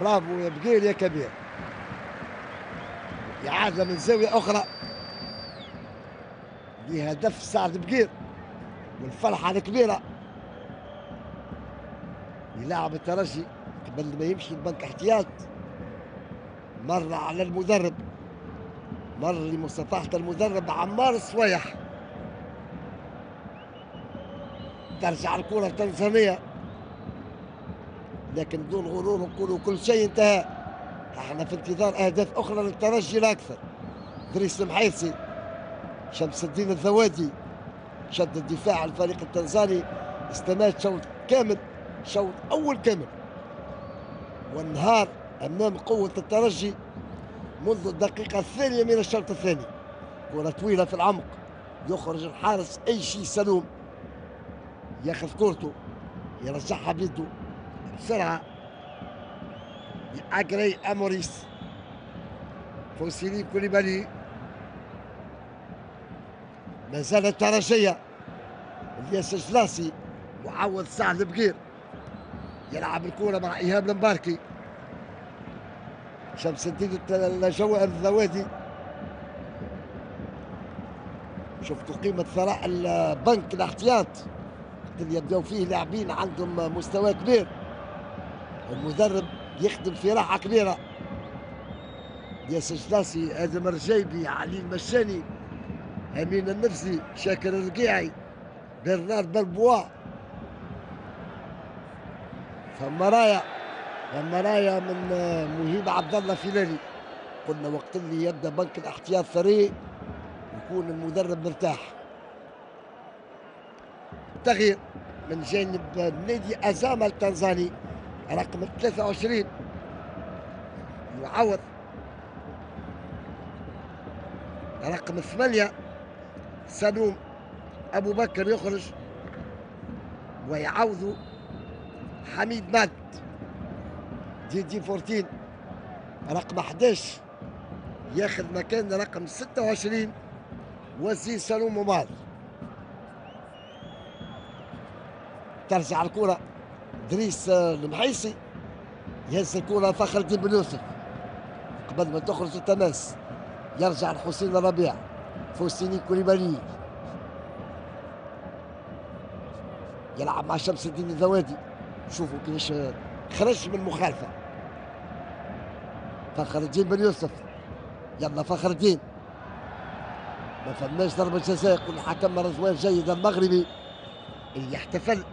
برافو يا بقير يا كبير. إعادة من زاوية أخرى لهدف سعد بقير، والفرحة الكبيرة يلاعب الترجي قبل ما يمشي البنك احتياط. مر على المدرب، مر لمصافحة المدرب عمار الصويح. ترجع الكرة التنزانية، لكن دون غرور نقولوا كل شيء انتهى. احنا في انتظار اهداف اخرى للترجي لا اكثر. دريس المحيصي، شمس الدين الذوادي، شد الدفاع الفريق التنزاني، استمات شوط كامل، شوط اول كامل، والنهار امام قوة الترجي منذ الدقيقة الثانية من الشوط الثاني. كرة طويلة في العمق، يخرج الحارس أي شيء سلوم، ياخذ كورته يرجعها بيده بسرعة لأجري أموريس. فوسيني كوليبالي ما زالت ترجية. الياس جلاسي معوض سعد بقير يلعب الكرة مع إيهاب المباركي. شمس الدين الجوهر الذوادي. شفتوا قيمة ثراء البنك الاحتياط اللي يبدأوا فيه لاعبين عندهم مستوى كبير. المدرب يخدم في راحة كبيرة. ياسر جلاسي، ادم الرجيبي، علي المشاني، امين النفسي، شاكر الرقيعي، برنار بلبوا. ثم رايه من مهيب عبد الله فيلالي. قلنا وقت اللي يبدا بنك الاحتياط ثري يكون المدرب مرتاح. تغيير من جانب نادي ازاما التنزاني رقم 23 يعوض رقم 8 سلوم ابو بكر، يخرج ويعوض حميد ماد. دي 14 رقم 11 ياخذ مكان رقم 26 وزير سلوم ومال. ترجع الكرة دريس المحيسي، يهز الكرة فخر الدين بن يوسف قبل ما تخرج التماس. يرجع الحسين الربيع، فوسيني كوليبالي يلعب مع شمس الدين الذوادي. شوفوا كيفاش خرج من المخالفة. فخر الدين بن يوسف، يلا فخر الدين، ما فماش ضربة جزاء. يقول الحكم رضوان جيد المغربي اللي يحتفل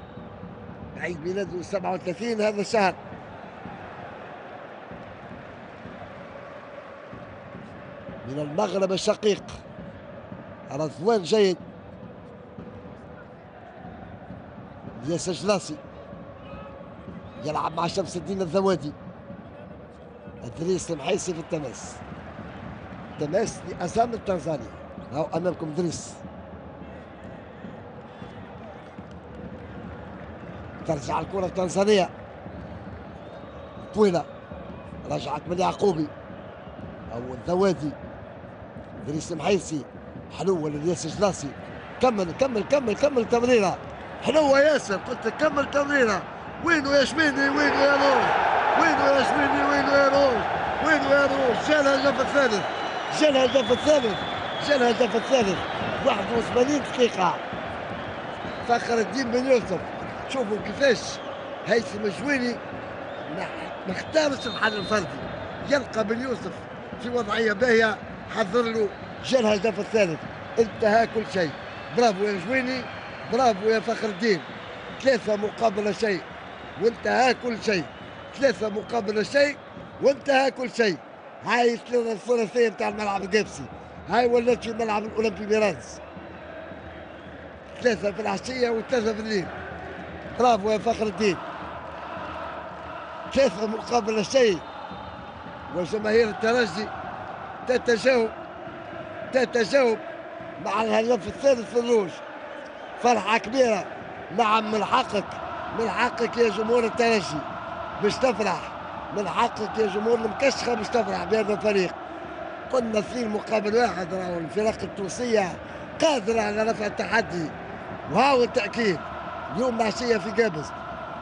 بعيد ميلاده 37 هذا الشهر. من المغرب الشقيق رضوان جيد. ياسر جلاسي يلعب مع شمس الدين الذوادي. ادريس المحيسي في التماس. تماس لأزام التنزاني. هاو امامكم ادريس. ترجع الكرة التنزانية طويلة، رجعت من يعقوبي او الذوادي. ادريس المحيسي حلوة لياسر جلاسي. كمل كمل كمل كمل تمريرة حلوة ياسر، قلت لك كمل تمريرة. وينو يا شميني، وينو يا روج، وينو يا شميني، وينو يا روج، وينو يا روج. جا الهدف الثالث، جا الهدف الثالث، جا الهدف الثالث. 81 دقيقة. فخر الدين بن يوسف. شوفوا كيفاش هيثم الجويني ما اختارش الحل الفردي، يلقى بن يوسف في وضعية باهية، حضر له. جا الهدف الثالث، انتهى كل شيء. برافو يا جويني، برافو يا فخر الدين. 3 مقابل شيء وانتهى كل شيء. 3 مقابل شيء وانتهى كل شيء. هاي الثلاثية بتاع الملعب القابسي، هاي ولات في ملعب الأولمبي ميراز. 3 في العشية و3 في الليل. برافو يا فخر الدين. 3 مقابل شيء. وجماهير الترجي تتجاوب مع الهدف الثالث في الروج. فرحة كبيرة. نعم، من حقك، من حقك يا جمهور الترجي باش تفرح، من حقك يا جمهور المكشخة باش تفرح بهذا الفريق. قلنا 2 مقابل 1، راهو الفرق التونسية قادرة على رفع التحدي، وهاو التأكيد. اليوم العشية في قابس،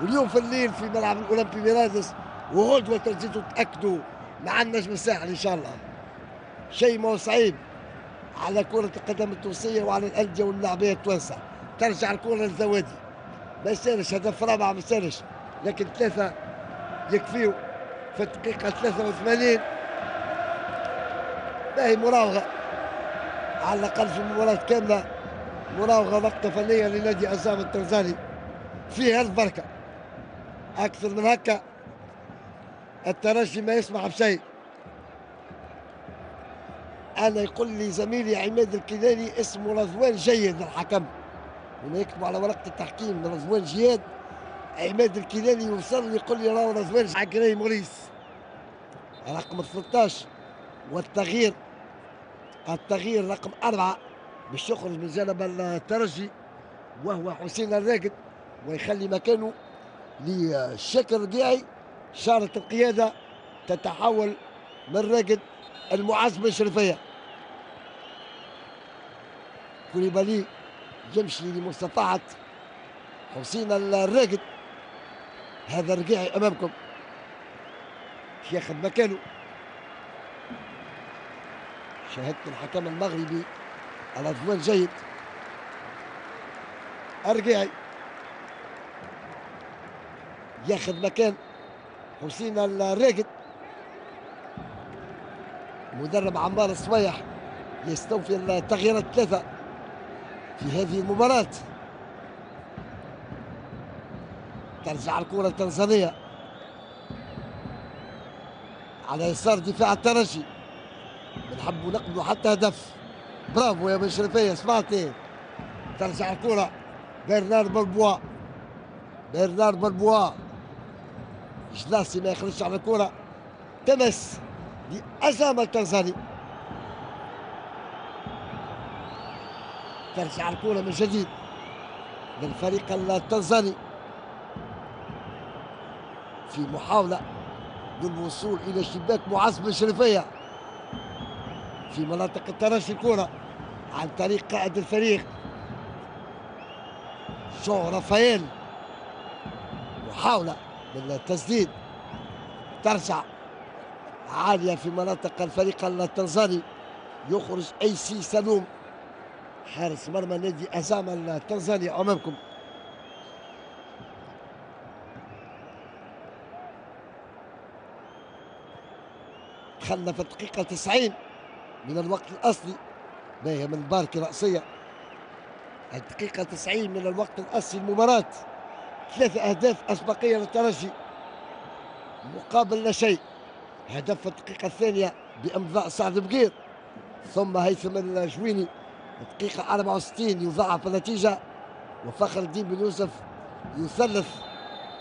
واليوم في الليل في ملعب الأولمبي ميرادس، وغدوة تزيدوا تأكدوا مع النجم الساحلي إن شاء الله. شيء مو صعيب على كرة القدم التونسية وعلى الأندية واللاعبية التوانسة. ترجع الكرة للزوادي، ما يسالش هدف رابع، ما يسالش، لكن 3 يكفيو في الدقيقة 83. باهي مراوغة على الأقل في المباراة كاملة، مراوغة وقت فنية لنادي أزام التنزاني فيها البركة. أكثر من هكا الترجي ما يسمع بشيء. أنا يقول لي زميلي عماد الكناني اسمه رضوان جيد الحكم، هنا يكتبوا على ورقة التحكيم رضوان جياد. عماد الكناني يوصل لي يقول لي راهو رضوان عقري موريس رقم 13 والتغيير، التغيير رقم 4 باش يخرج من جانب الترجي وهو حسين الراقد، ويخلي مكانه للشاكر الربيعي. شارة القيادة تتحول من راقد المعز بن شرفية. كوليبالي يمشي لمستطاعة حسين الراقد. هذا الرقيعي أمامكم ياخذ مكانه. شاهدت الحكم المغربي على ضمان جيد. الرقيعي ياخذ مكان حسين الراقد. مدرب عمار الصبيح يستوفي التغييرات 3 في هذه المباراة. ترجع الكرة التنزانية على يسار دفاع الترجي. بنحبوا نقبلوا حتى هدف. برافو يا بن شرفية، سمعتي؟ ترجع الكرة برنار بالبوا. برنار بالبوا جلاسي ما يخرجش على الكرة. تمس لأسامة التنزاني. ترجع الكرة من جديد للفريق التنزاني في محاولة للوصول إلى شباك معز بن شرفية في مناطق الترجي. الكرة عن طريق قائد الفريق جو رافائيل. محاولة للتسديد ترجع عالية في مناطق الفريق التنزاني. يخرج أي سي سلوم حارس مرمى نادي أسامة التنزاني أمامكم. دخلنا في الدقيقة 90 من الوقت الأصلي. باهية من باركي رأسية. الدقيقة 90 من الوقت الأصلي المباراة. 3 أهداف أسبقية للترجي مقابل لا شيء. هدف في الدقيقة الثانية بإمضاء سعد بقير، ثم هيثم الجويني الدقيقة 64 يضاعف النتيجة، وفخر الدين بن يوسف يثلث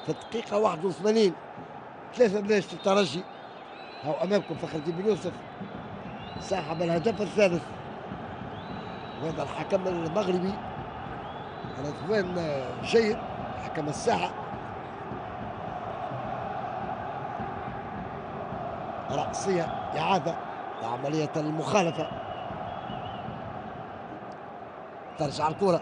في الدقيقة 81. 3-1 للترجي. هاو أمامكم فخر الدين بن يوسف ساحب الهدف الثالث. وهذا الحكم المغربي على ضمان جيد، حكم الساحة. رأسية إعادة لعملية المخالفة. ترجع الكرة